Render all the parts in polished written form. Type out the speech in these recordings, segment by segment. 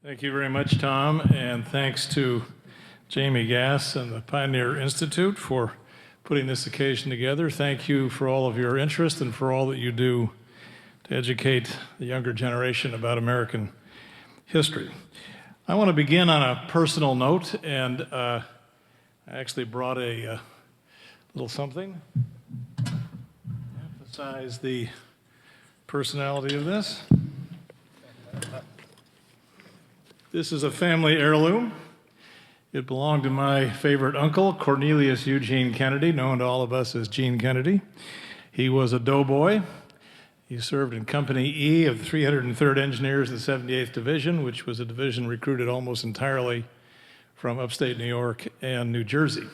Thank you very much, Tom, and thanks to Jamie Gass and the Pioneer Institute for putting this occasion together. Thank you for all of your interest and for all that you do to educate the younger generation about American history. I want to begin on a personal note, and I actually brought a little something to emphasize the personality of this. This is a family heirloom. It belonged to my favorite uncle, Cornelius Eugene Kennedy, known to all of us as Gene Kennedy. He was a doughboy. He served in Company E of the 303rd Engineers of the 78th Division, which was a division recruited almost entirely from upstate New York and New Jersey.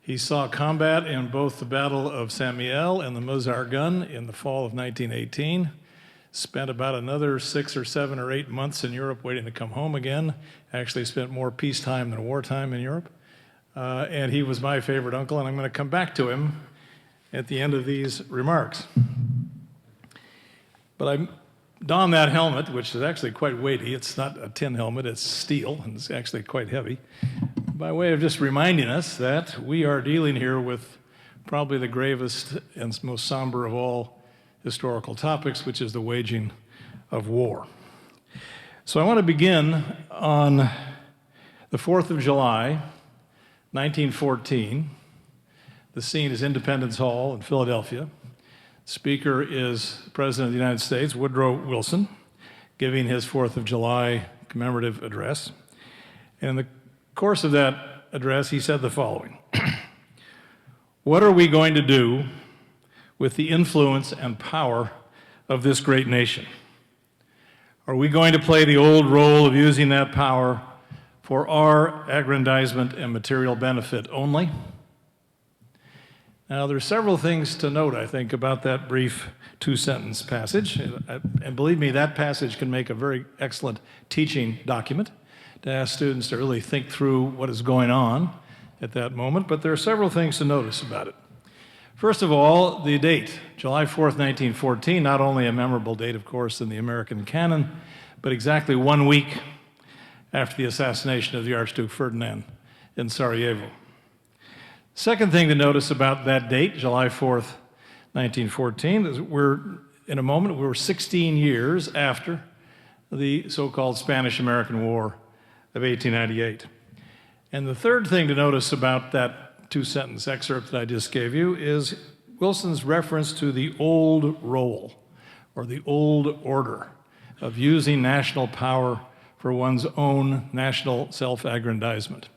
He saw combat in both the Battle of Saint Mihiel and the Mozar Gun in the fall of 1918. Spent about another 6 or 7 or 8 months in Europe waiting to come home again. Actually spent more peacetime than wartime in Europe. And he was my favorite uncle, and I'm going to come back to him at the end of these remarks. But I donned that helmet, which is actually quite weighty. It's not a tin helmet, it's steel, and it's actually quite heavy, by way of just reminding us that we are dealing here with probably the gravest and most somber of all historical topics, which is the waging of war. So I want to begin on the 4th of July, 1914. The scene is Independence Hall in Philadelphia. Speaker is President of the United States, Woodrow Wilson, giving his 4th of July commemorative address. And in the course of that address, he said the following: "What are we going to do with the influence and power of this great nation? Are we going to play the old role of using that power for our aggrandizement and material benefit only?" Now, there are several things to note, I think, about that brief two-sentence passage. And believe me, that passage can make a very excellent teaching document to ask students to really think through what is going on at that moment. But there are several things to notice about it. First of all, the date, July 4th, 1914, not only a memorable date, of course, in the American canon, but exactly 1 week after the assassination of the Archduke Ferdinand in Sarajevo. Second thing to notice about that date, July 4th, 1914, is we're 16 years after the so-called Spanish-American War of 1898. And the third thing to notice about that two-sentence excerpt that I just gave you is Wilson's reference to the old role, or the old order, of using national power for one's own national self-aggrandizement.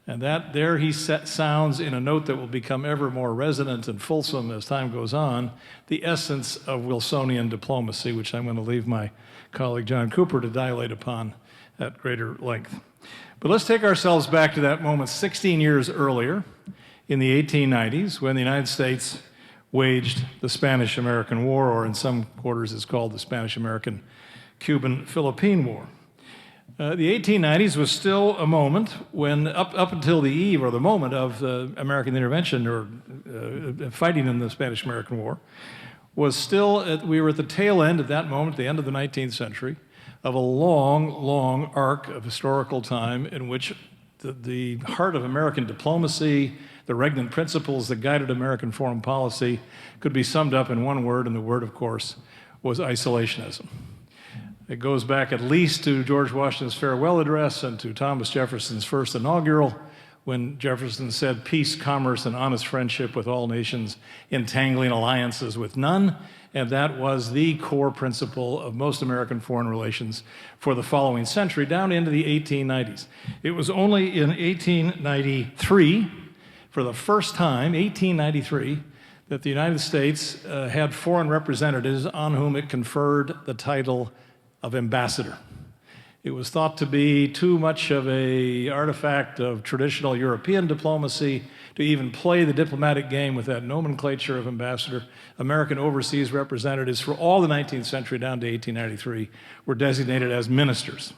And that there he sounds in a note that will become ever more resonant and fulsome as time goes on, the essence of Wilsonian diplomacy, which I'm going to leave my colleague John Cooper to dilate upon at greater length. But let's take ourselves back to that moment 16 years earlier in the 1890s when the United States waged the Spanish-American War, or in some quarters it's called the Spanish-American-Cuban-Philippine War. The 1890s was still a moment when, up until the eve or the moment of American intervention or fighting in the Spanish-American War, was still, we were at the tail end at that moment, the end of the 19th century, of a long, long arc of historical time in which the heart of American diplomacy, the regnant principles that guided American foreign policy, could be summed up in one word, and the word, of course, was isolationism. It goes back at least to George Washington's farewell address and to Thomas Jefferson's first inaugural, when Jefferson said, "Peace, commerce, and honest friendship with all nations, entangling alliances with none." And that was the core principle of most American foreign relations for the following century, down into the 1890s. It was only in 1893, for the first time, 1893, that the United States had foreign representatives on whom it conferred the title of ambassador. It was thought to be too much of an artifact of traditional European diplomacy to even play the diplomatic game with that nomenclature of ambassador. American overseas representatives for all the 19th century down to 1893 were designated as ministers.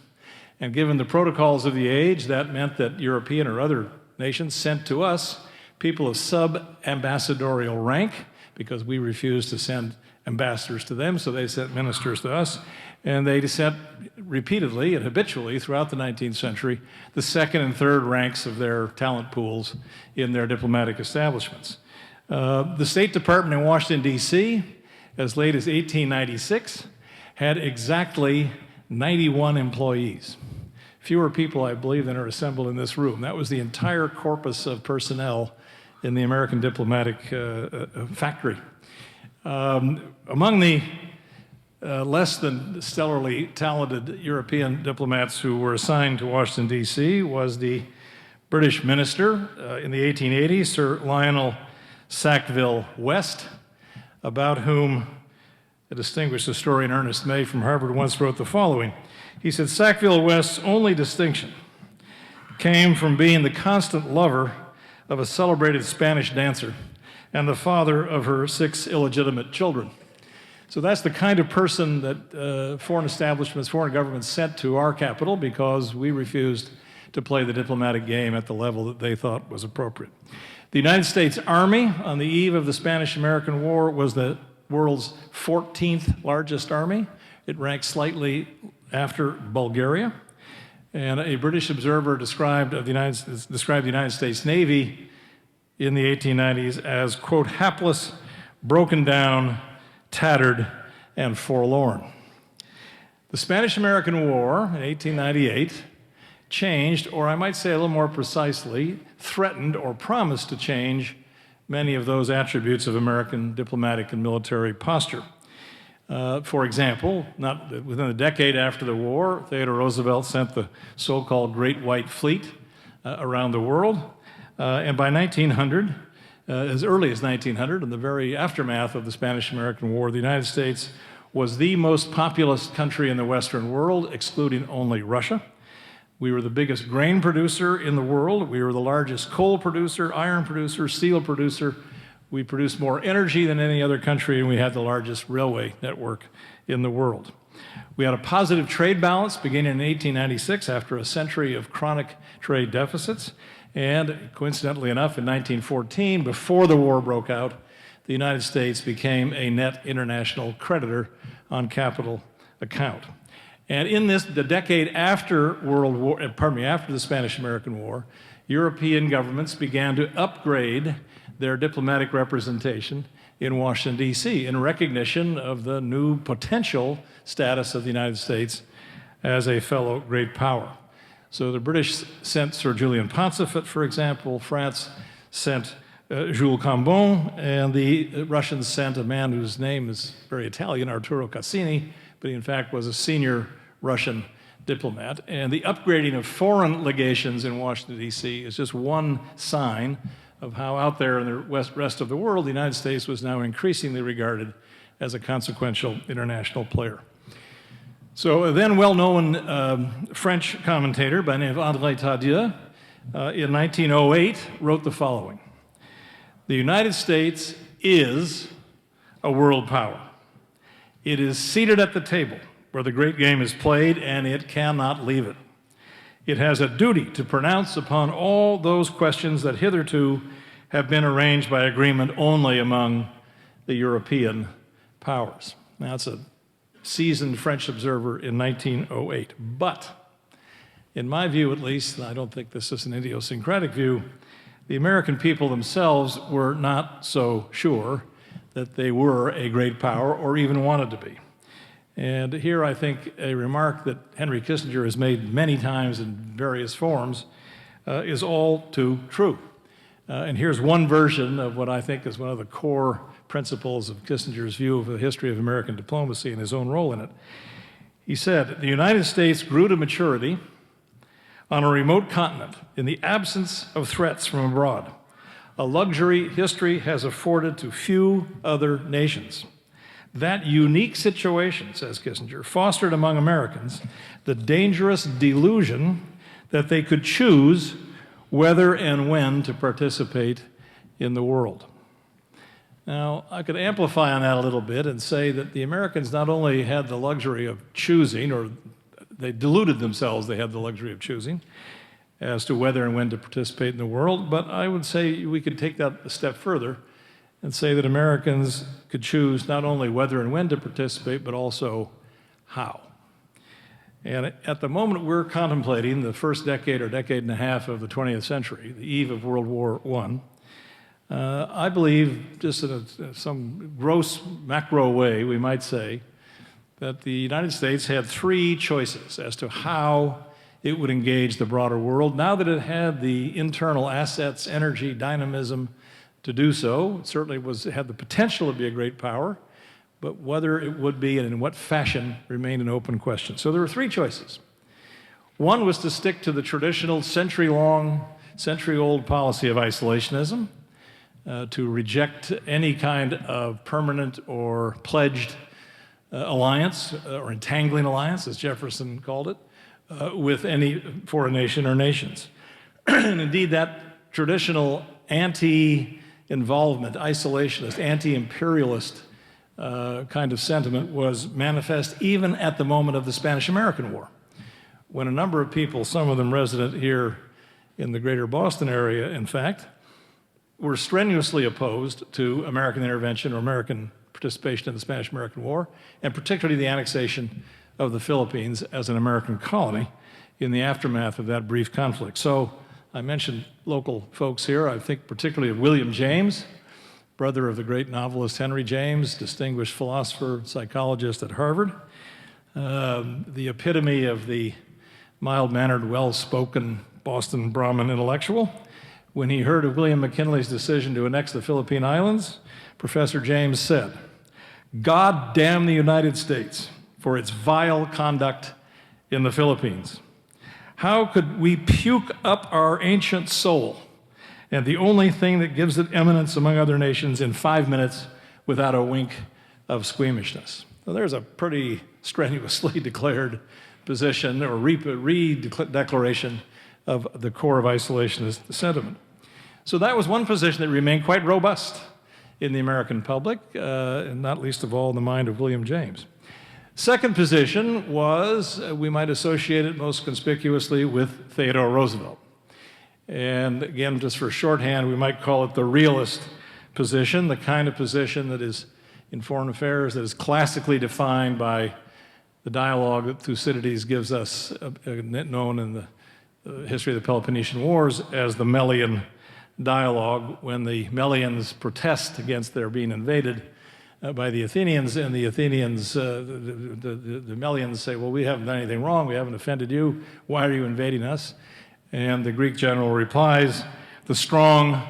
And given the protocols of the age, that meant that European or other nations sent to us people of sub-ambassadorial rank, because we refused to send ambassadors to them, so they sent ministers to us. And they sent repeatedly and habitually throughout the 19th century the second and third ranks of their talent pools in their diplomatic establishments. The State Department in Washington, D.C., as late as 1896, had exactly 91 employees. Fewer people, I believe, than are assembled in this room. That was the entire corpus of personnel in the American diplomatic factory. Among the less than stellarly talented European diplomats who were assigned to Washington, D.C. was the British minister in the 1880s, Sir Lionel Sackville-West, about whom a distinguished historian, Ernest May from Harvard, once wrote the following. He said, Sackville-West's only distinction came from being the constant lover of a celebrated Spanish dancer and the father of her 6 illegitimate children. So that's the kind of person that foreign establishments, foreign governments sent to our capital because we refused to play the diplomatic game at the level that they thought was appropriate. The United States Army, on the eve of the Spanish-American War, was the world's 14th largest army. It ranked slightly after Bulgaria. And a British observer described the United States Navy in the 1890s as, quote, hapless, broken down, tattered, and forlorn. The Spanish-American War in 1898 changed, or I might say a little more precisely, threatened or promised to change many of those attributes of American diplomatic and military posture. For example, not within a decade after the war, Theodore Roosevelt sent the so-called Great White Fleet around the world. And by 1900, as early as 1900, in the very aftermath of the Spanish-American War, the United States was the most populous country in the Western world, excluding only Russia. We were the biggest grain producer in the world. We were the largest coal producer, iron producer, steel producer. We produced more energy than any other country, and we had the largest railway network in the world. We had a positive trade balance beginning in 1896 after a century of chronic trade deficits. And coincidentally enough, in 1914, before the war broke out, the United States became a net international creditor on capital account. And in the decade after after the Spanish-American War, European governments began to upgrade their diplomatic representation in Washington, D.C. in recognition of the new potential status of the United States as a fellow great power. So the British sent Sir Julian Pauncefote, for example. France sent Jules Cambon, and the Russians sent a man whose name is very Italian, Arturo Cassini, but he in fact was a senior Russian diplomat. And the upgrading of foreign legations in Washington, D.C. is just one sign of how out there in the rest of the world, the United States was now increasingly regarded as a consequential international player. So a then well-known French commentator by the name of André Tardieu in 1908 wrote the following: the United States is a world power. It is seated at the table where the great game is played, and it cannot leave it. It has a duty to pronounce upon all those questions that hitherto have been arranged by agreement only among the European powers. Now, it's a seasoned French observer in 1908. But, in my view at least, and I don't think this is an idiosyncratic view, the American people themselves were not so sure that they were a great power or even wanted to be. And here I think a remark that Henry Kissinger has made many times in various forms is all too true. And here's one version of what I think is one of the core principles of Kissinger's view of the history of American diplomacy and his own role in it. He said, the United States grew to maturity on a remote continent in the absence of threats from abroad, a luxury history has afforded to few other nations. That unique situation, says Kissinger, fostered among Americans the dangerous delusion that they could choose whether and when to participate in the world. Now, I could amplify on that a little bit and say that the Americans not only had the luxury of choosing, or they deluded themselves they had the luxury of choosing as to whether and when to participate in the world, but I would say we could take that a step further and say that Americans could choose not only whether and when to participate, but also how. And at the moment we're contemplating the first decade or decade and a half of the 20th century, the eve of World War I believe, just in some gross macro way, we might say, that the United States had three choices as to how it would engage the broader world. Now that it had the internal assets, energy, dynamism to do so, it certainly had the potential to be a great power, but whether it would be and in what fashion remained an open question. So there were three choices. One was to stick to the traditional century-long, century-old policy of isolationism, to reject any kind of permanent or pledged alliance or entangling alliance, as Jefferson called it, with any foreign nation or nations. And indeed, that traditional anti-involvement, isolationist, anti-imperialist kind of sentiment was manifest even at the moment of the Spanish-American War, when a number of people, some of them resident here in the greater Boston area, in fact, were strenuously opposed to American intervention or American participation in the Spanish-American War, and particularly the annexation of the Philippines as an American colony in the aftermath of that brief conflict. So I mentioned local folks here. I think particularly of William James, brother of the great novelist Henry James, distinguished philosopher, psychologist at Harvard, the epitome of the mild-mannered, well-spoken Boston Brahmin intellectual. When he heard of William McKinley's decision to annex the Philippine Islands, Professor James said, "God damn the United States for its vile conduct in the Philippines. How could we puke up our ancient soul and the only thing that gives it eminence among other nations in 5 minutes without a wink of squeamishness?" Well, there's a pretty strenuously declared position or re-declaration of the core of isolationist sentiment. So that was one position that remained quite robust in the American public, and not least of all in the mind of William James. Second position was, we might associate it most conspicuously with Theodore Roosevelt. And again, just for shorthand, we might call it the realist position, the kind of position that is in foreign affairs that is classically defined by the dialogue that Thucydides gives us, known in the history of the Peloponnesian Wars as the Melian dialogue, when the Melians protest against their being invaded by the Athenians, and the Athenians, the Melians say, well, we haven't done anything wrong, we haven't offended you, why are you invading us? And the Greek general replies, the strong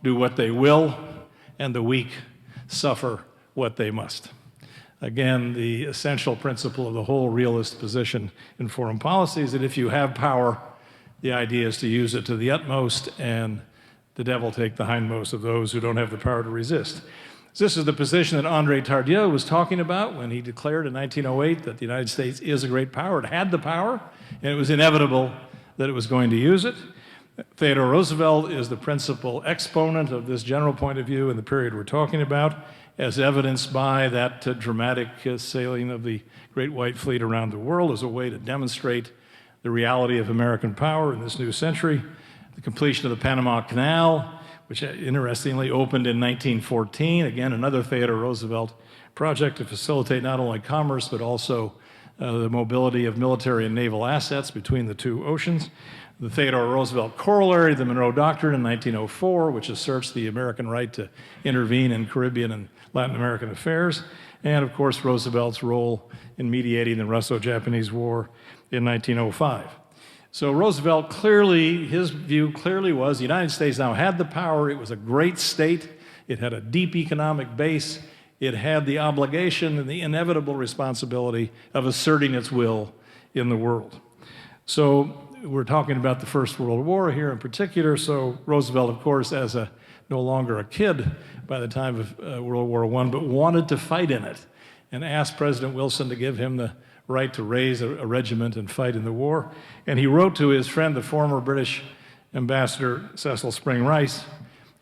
do what they will, and the weak suffer what they must. Again, the essential principle of the whole realist position in foreign policy is that if you have power, the idea is to use it to the utmost, and the devil take the hindmost of those who don't have the power to resist. This is the position that André Tardieu was talking about when he declared in 1908 that the United States is a great power. It had the power, and it was inevitable that it was going to use it. Theodore Roosevelt is the principal exponent of this general point of view in the period we're talking about, as evidenced by that dramatic sailing of the Great White Fleet around the world as a way to demonstrate the reality of American power in this new century. The completion of the Panama Canal, which interestingly opened in 1914, again, another Theodore Roosevelt project to facilitate not only commerce, but also the mobility of military and naval assets between the two oceans. The Theodore Roosevelt corollary, the Monroe Doctrine in 1904, which asserts the American right to intervene in Caribbean and Latin American affairs. And of course, Roosevelt's role in mediating the Russo-Japanese War in 1905. So Roosevelt clearly, his view clearly was the United States now had the power, it was a great state, it had a deep economic base, it had the obligation and the inevitable responsibility of asserting its will in the world. So we're talking about the First World War here in particular, so Roosevelt, of course, as no longer a kid by the time of World War I, but wanted to fight in it and asked President Wilson to give him the right to raise a regiment and fight in the war. And he wrote to his friend, the former British ambassador Cecil Spring Rice,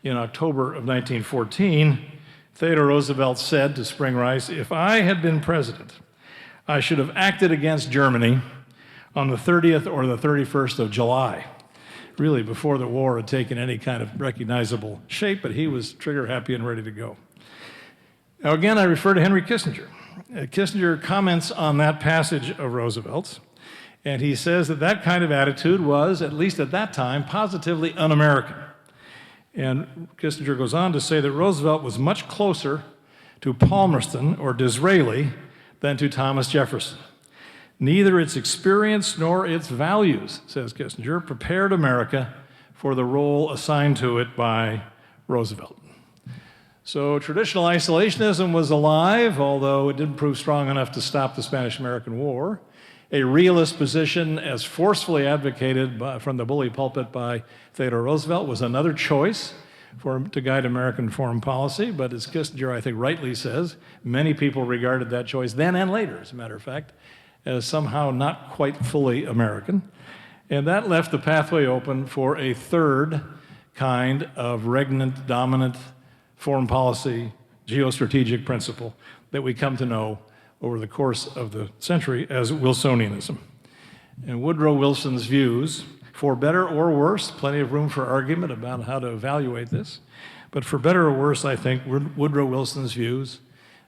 in October of 1914, Theodore Roosevelt said to Spring Rice, "If I had been president, I should have acted against Germany on the 30th or the 31st of July, really before the war had taken any kind of recognizable shape, but he was trigger happy and ready to go. Now again, I refer to Henry Kissinger. Kissinger comments on that passage of Roosevelt's, and he says that that kind of attitude was, at least at that time, positively un-American. And Kissinger goes on to say that Roosevelt was much closer to Palmerston or Disraeli than to Thomas Jefferson. Neither its experience nor its values, says Kissinger, prepared America for the role assigned to it by Roosevelt. So traditional isolationism was alive, although it didn't prove strong enough to stop the Spanish-American War. A realist position, as forcefully advocated from the bully pulpit by Theodore Roosevelt, was another choice to guide American foreign policy. But as Kissinger, I think, rightly says, many people regarded that choice then and later, as a matter of fact, as somehow not quite fully American. And that left the pathway open for a third kind of regnant, dominant foreign policy, geostrategic principle that we come to know over the course of the century as Wilsonianism. And Woodrow Wilson's views, for better or worse, plenty of room for argument about how to evaluate this, but for better or worse, I think Woodrow Wilson's views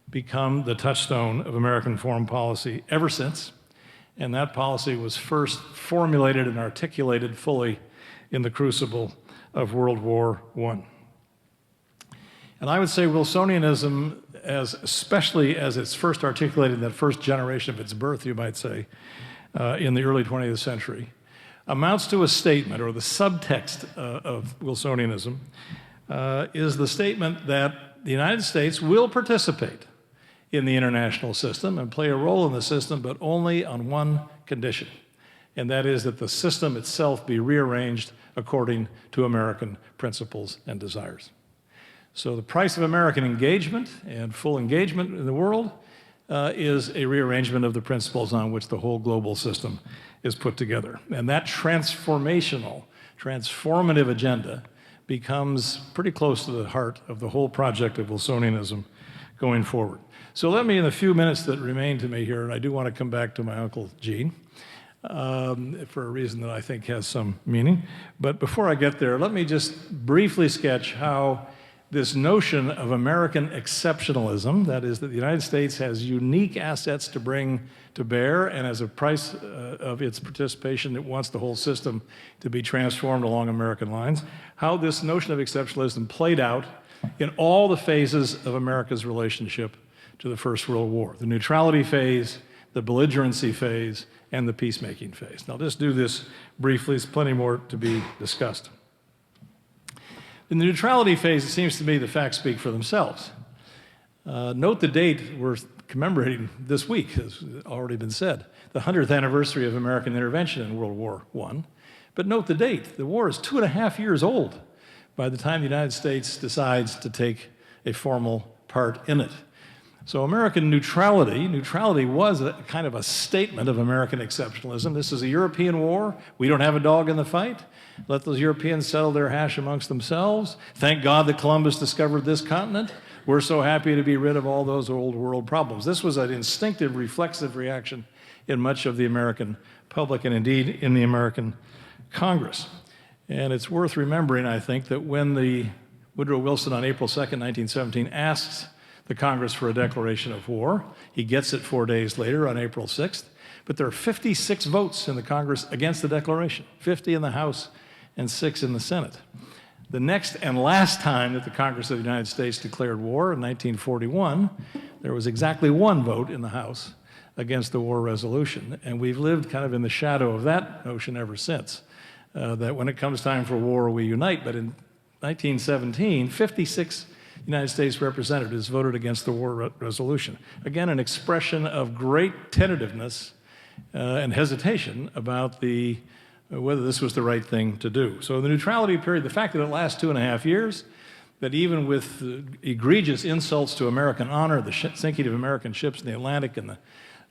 become the touchstone of American foreign policy ever since, and that policy was first formulated and articulated fully in the crucible of World War I. And I would say Wilsonianism, especially as it's first articulated in that first generation of its birth, you might say, in the early 20th century, amounts to a statement, or the subtext of Wilsonianism, is the statement that the United States will participate in the international system and play a role in the system, but only on one condition, and that is that the system itself be rearranged according to American principles and desires. So the price of American engagement and full engagement in the world is a rearrangement of the principles on which the whole global system is put together. And that transformative agenda becomes pretty close to the heart of the whole project of Wilsonianism going forward. So let me, in the few minutes that remain to me here, and I do want to come back to my Uncle Gene, for a reason that I think has some meaning. But before I get there, let me just briefly sketch how this notion of American exceptionalism, that is, that the United States has unique assets to bring to bear, and as a price of its participation, it wants the whole system to be transformed along American lines, how this notion of exceptionalism played out in all the phases of America's relationship to the First World War, the neutrality phase, the belligerency phase, and the peacemaking phase. Now, I'll just do this briefly. There's plenty more to be discussed. In the neutrality phase, it seems to me the facts speak for themselves. Note the date we're commemorating this week, as already been said, the 100th anniversary of American intervention in World War I. But note the date. The war is 2.5 years old by the time the United States decides to take a formal part in it. So American neutrality was a kind of a statement of American exceptionalism. This is a European war. We don't have a dog in the fight. Let those Europeans settle their hash amongst themselves. Thank God that Columbus discovered this continent. We're so happy to be rid of all those old world problems. This was an instinctive, reflexive reaction in much of the American public, and indeed in the American Congress. And it's worth remembering, I think, that when Woodrow Wilson on April 2nd, 1917, asks the Congress for a declaration of war, he gets it 4 days later on April 6th, but there are 56 votes in the Congress against the declaration, 50 in the House and 6 in the Senate. The next and last time that the Congress of the United States declared war, in 1941, there was exactly 1 vote in the House against the war resolution, and we've lived kind of in the shadow of that notion ever since, that when it comes time for war, we unite. But in 1917, 56 United States representatives voted against the war resolution. Again, an expression of great tentativeness and hesitation about whether this was the right thing to do. So the neutrality period, the fact that it lasts 2.5 years, that even with egregious insults to American honor, the sinking of American ships in the Atlantic in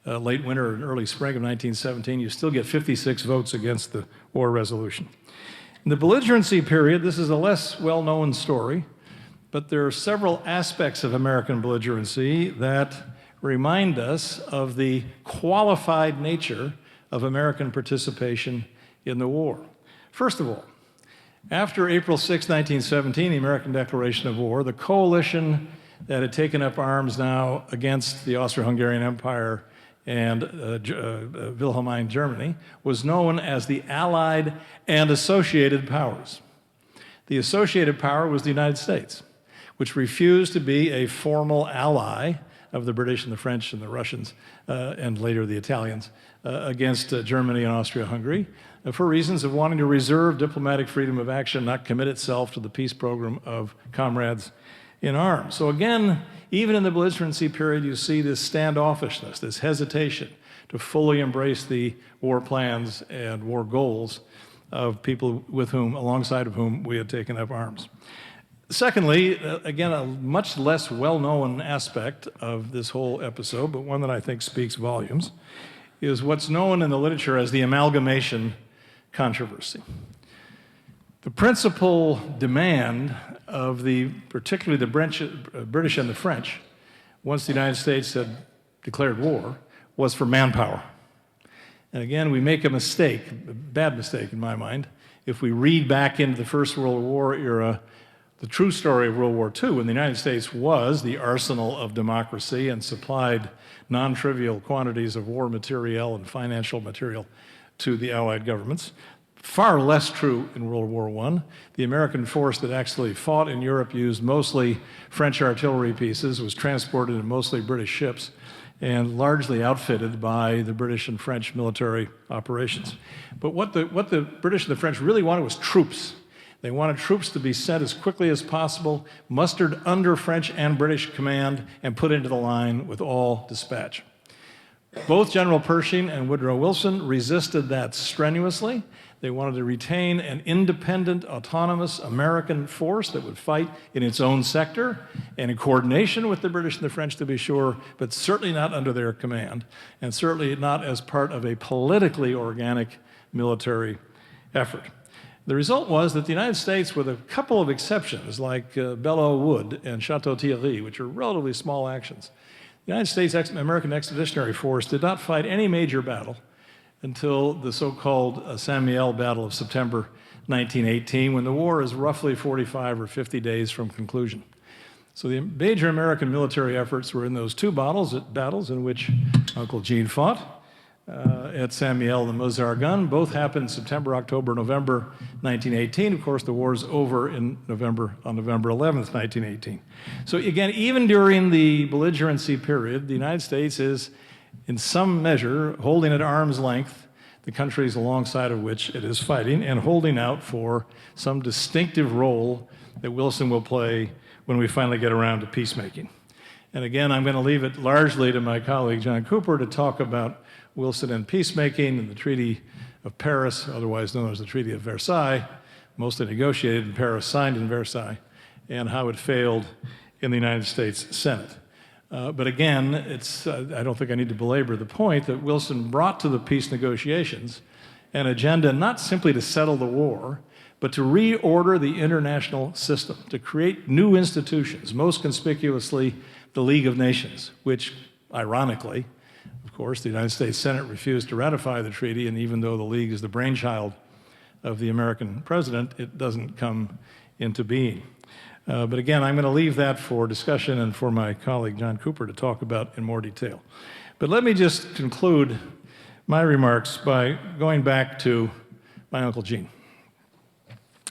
the late winter and early spring of 1917, you still get 56 votes against the war resolution. In the belligerency period, this is a less well-known story, but there are several aspects of American belligerency that remind us of the qualified nature of American participation in the war. First of all, After April 6, 1917, the American declaration of war, the coalition that had taken up arms now against the Austro-Hungarian Empire and Wilhelmine Germany was known as the Allied and Associated Powers. The associated power was the United States, which refused to be a formal ally of the British and the French and the Russians, and later the Italians, against Germany and Austria-Hungary, for reasons of wanting to reserve diplomatic freedom of action, not commit itself to the peace program of comrades in arms. So again, even in the belligerency period, you see this standoffishness, this hesitation to fully embrace the war plans and war goals of people with whom, alongside of whom, we had taken up arms. Secondly, again, a much less well-known aspect of this whole episode, but one that I think speaks volumes, is what's known in the literature as the amalgamation controversy. The principal demand of particularly the British and the French, once the United States had declared war, was for manpower. And again, we make a mistake, a bad mistake in my mind, if we read back into the First World War era the true story of World War II, when the United States was the arsenal of democracy and supplied non-trivial quantities of war materiel and financial material to the Allied governments. Far less true in World War I. The American force that actually fought in Europe used mostly French artillery pieces, was transported in mostly British ships, and largely outfitted by the British and French military operations. But what the British and the French really wanted was troops. They wanted troops to be sent as quickly as possible, mustered under French and British command, and put into the line with all dispatch. Both General Pershing and Woodrow Wilson resisted that strenuously. They wanted to retain an independent, autonomous American force that would fight in its own sector and in coordination with the British and the French, to be sure, but certainly not under their command, and certainly not as part of a politically organic military effort. The result was that the United States, with a couple of exceptions, like Belleau Wood and Chateau Thierry, which are relatively small actions, the United States American Expeditionary Force did not fight any major battle until the so-called Saint Mihiel Battle of September 1918, when the war is roughly 45 or 50 days from conclusion. So the major American military efforts were in those two battles in which Uncle Gene fought, at Saint Mihiel and Meuse-Argonne. Both happened September, October, November 1918. Of course, the war is over on November 11th, 1918. So again, even during the belligerency period, the United States is, in some measure, holding at arm's length the countries alongside of which it is fighting, and holding out for some distinctive role that Wilson will play when we finally get around to peacemaking. And again, I'm going to leave it largely to my colleague John Cooper to talk about Wilson and peacemaking and the Treaty of Paris, otherwise known as the Treaty of Versailles, mostly negotiated in Paris, signed in Versailles, and how it failed in the United States Senate. But again, I don't think I need to belabor the point that Wilson brought to the peace negotiations an agenda not simply to settle the war, but to reorder the international system, to create new institutions, most conspicuously the League of Nations, which, ironically, of course, the United States Senate refused to ratify the treaty, and even though the League is the brainchild of the American president, it doesn't come into being. But again, I'm going to leave that for discussion and for my colleague John Cooper to talk about in more detail. But let me just conclude my remarks by going back to my Uncle Gene,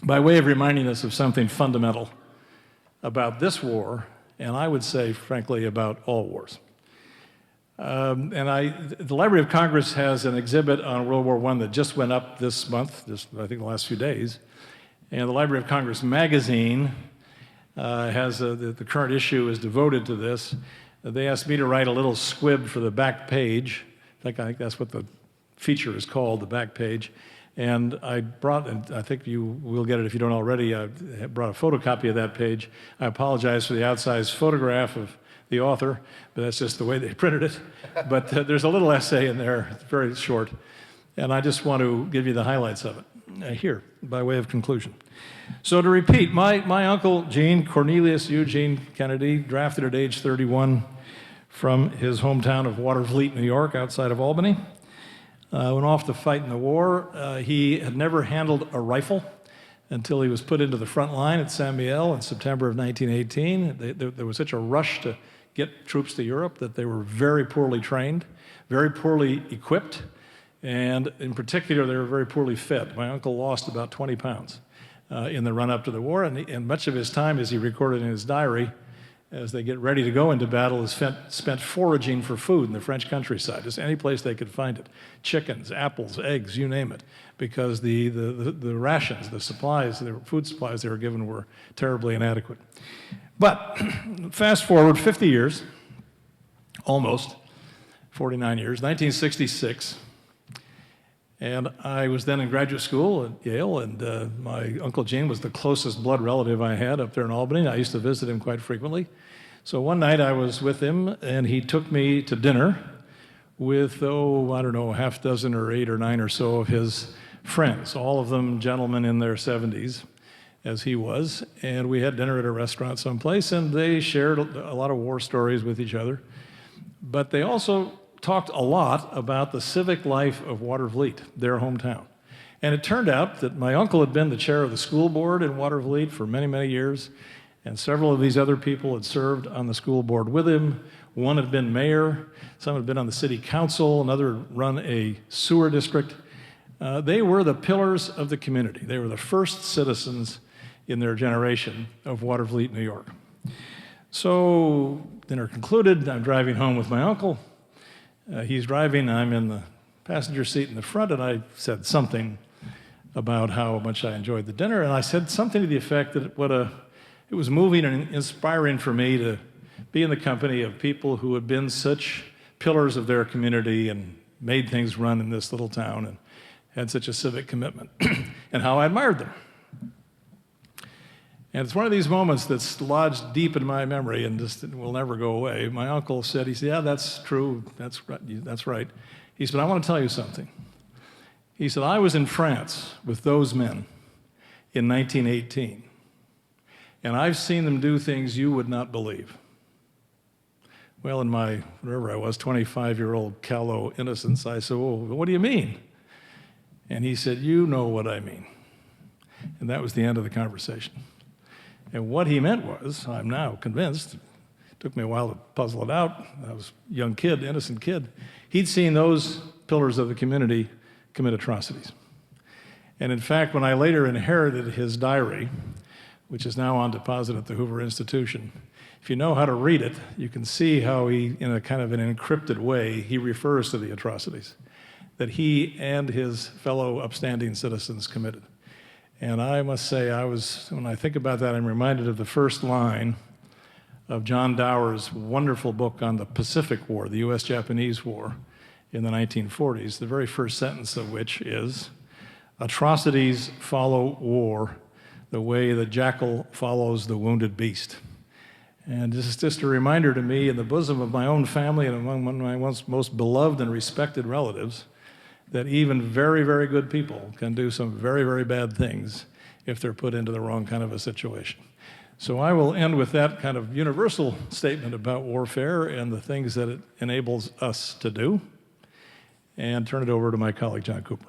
by way of reminding us of something fundamental about this war, and I would say, frankly, about all wars. The Library of Congress has an exhibit on World War I that just went up this month, just I think the last few days. And the Library of Congress magazine has the current issue is devoted to this. They asked me to write a little squib for the back page. I think that's what the feature is called, the back page. And I brought, and I think you will get it if you don't already, I brought a photocopy of that page. I apologize for the outsized photograph of the author, but that's just the way they printed it. But there's a little essay in there, it's very short, and I just want to give you the highlights of it here, by way of conclusion. So to repeat, my uncle Gene, Cornelius Eugene Kennedy, drafted at age 31 from his hometown of Watervliet, New York, outside of Albany. Went off to fight in the war. He had never handled a rifle, until he was put into the front line at Saint Mihiel in September of 1918. There was such a rush to get troops to Europe that they were very poorly trained, very poorly equipped, and in particular, they were very poorly fed. My uncle lost about 20 pounds in the run-up to the war, and much of his time, as he recorded in his diary, as they get ready to go into battle, is spent foraging for food in the French countryside, just any place they could find it. Chickens, apples, eggs, you name it, because the rations, the supplies, the food supplies they were given were terribly inadequate. But fast forward 50 years, almost, 49 years, 1966, and I was then in graduate school at Yale, and my Uncle Gene was the closest blood relative I had up there in Albany. I used to visit him quite frequently. So one night I was with him, and he took me to dinner with, I don't know, half dozen or 8 or 9 or so of his friends, all of them gentlemen in their 70s, as he was. And we had dinner at a restaurant someplace, and they shared a lot of war stories with each other. But they also talked a lot about the civic life of Watervliet, their hometown. And it turned out that my uncle had been the chair of the school board in Watervliet for many, many years, and several of these other people had served on the school board with him. One had been mayor, some had been on the city council, another run a sewer district. They were the pillars of the community. They were the first citizens in their generation of Watervliet, New York. So dinner concluded, I'm driving home with my uncle. He's driving, I'm in the passenger seat in the front, and I said something about how much I enjoyed the dinner, and I said something to the effect that it was moving and inspiring for me to be in the company of people who had been such pillars of their community and made things run in this little town and had such a civic commitment, and how I admired them. And it's one of these moments that's lodged deep in my memory and just will never go away. My uncle said, he said, yeah, that's true, that's right. He said, I want to tell you something. He said, I was in France with those men in 1918, and I've seen them do things you would not believe. Well, in my, whatever I was, 25-year-old callow innocence, I said, well, what do you mean? And he said, you know what I mean. And that was the end of the conversation. And what he meant was, I'm now convinced, it took me a while to puzzle it out, I was a young kid, innocent kid, he'd seen those pillars of the community commit atrocities. And in fact, when I later inherited his diary, which is now on deposit at the Hoover Institution, if you know how to read it, you can see how he, in a kind of an encrypted way, he refers to the atrocities that he and his fellow upstanding citizens committed. And I must say, when I think about that, I'm reminded of the first line of John Dower's wonderful book on the Pacific War, the US-Japanese War in the 1940s, the very first sentence of which is, atrocities follow war the way the jackal follows the wounded beast. And this is just a reminder to me in the bosom of my own family and among one of my most beloved and respected relatives that even very, very good people can do some very, very bad things if they're put into the wrong kind of a situation. So I will end with that kind of universal statement about warfare and the things that it enables us to do, and turn it over to my colleague, John Cooper.